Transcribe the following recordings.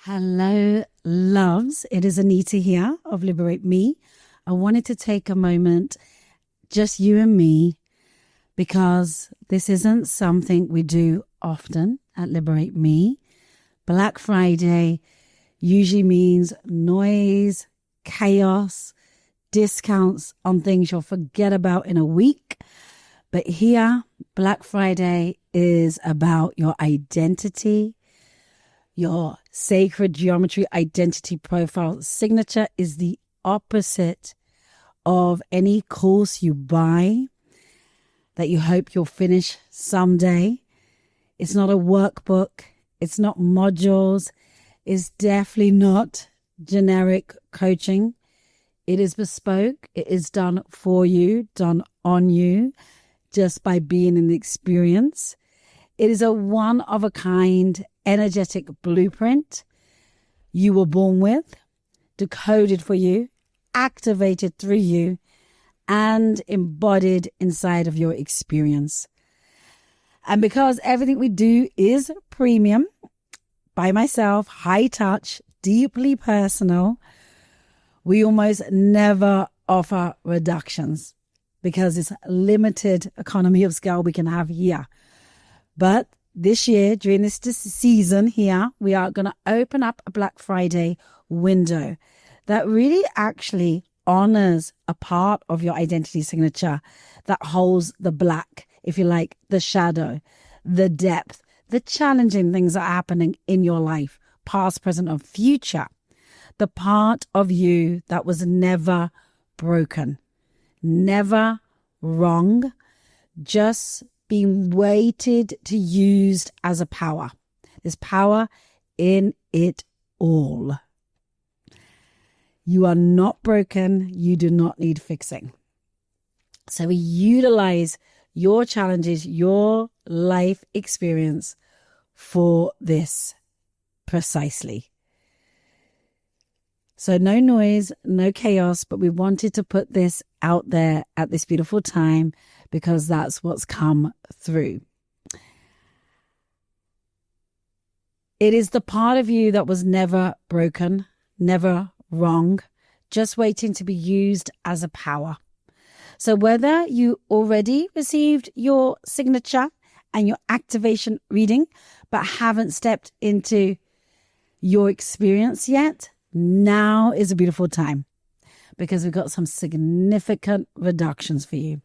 Hello, loves. It is Anita here of Liberate Me. I wanted to take a moment, just you and me, because this isn't something we do often at Liberate Me. Black Friday usually means noise, chaos, discounts on things you'll forget about in a week. But here, Black Friday is about your identity. Your sacred geometry identity profile signature is the opposite of any course you buy that you hope you'll finish someday. It's not a workbook. It's not modules. It's definitely not generic coaching. It is bespoke. It is done for you, done on you, just by being in the experience. It is a one-of-a-kind energetic blueprint you were born with, decoded for you, activated through you, and embodied inside of your experience. And because everything we do is premium, by myself, high touch, deeply personal, we almost never offer reductions because it's limited economy of scale we can have here. But this year, during this season here, we are going to open up a Black Friday window that really actually honors a part of your identity signature that holds the black, if you like, the shadow, the depth, the challenging things that are happening in your life, past, present, and future. The part of you that was never broken, never wrong, just being weighted to used as a power. There's power in it all. You are not broken. You do not need fixing. So we utilize your challenges, your life experience for this precisely. So no noise, no chaos, but we wanted to put this out there at this beautiful time because that's what's come through. It is the part of you that was never broken, never wrong, just waiting to be used as a power. So whether you already received your signature and your activation reading, but haven't stepped into your experience yet, now is a beautiful time because we've got some significant reductions for you.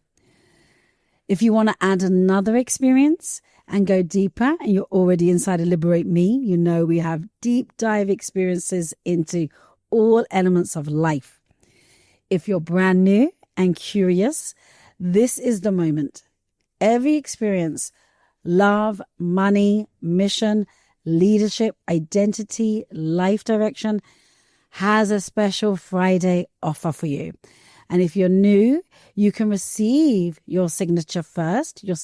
If you want to add another experience and go deeper and you're already inside of Liberate Me, you know we have deep dive experiences into all elements of life. If you're brand new and curious, this is the moment. Every experience, love, money, mission, leadership, identity, life direction, has a special Friday offer for you. And if you're new, you can receive your signature first. You'll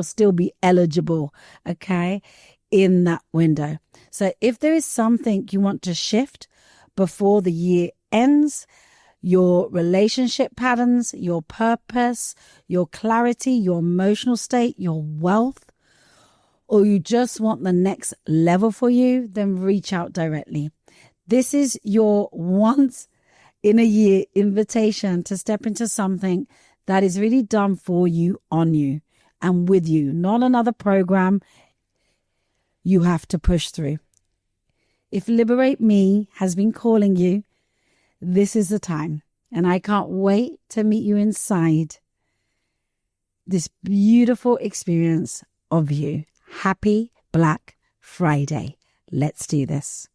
still be eligible, okay, in that window. So if there is something you want to shift before the year ends, your relationship patterns, your purpose, your clarity, your emotional state, your wealth, or you just want the next level for you, then reach out directly. This is your once in a year invitation to step into something that is really done for you, on you, and with you, not another program you have to push through. If Liberate Me has been calling you, this is the time. And I can't wait to meet you inside this beautiful experience of you. Happy Black Friday. Let's do this.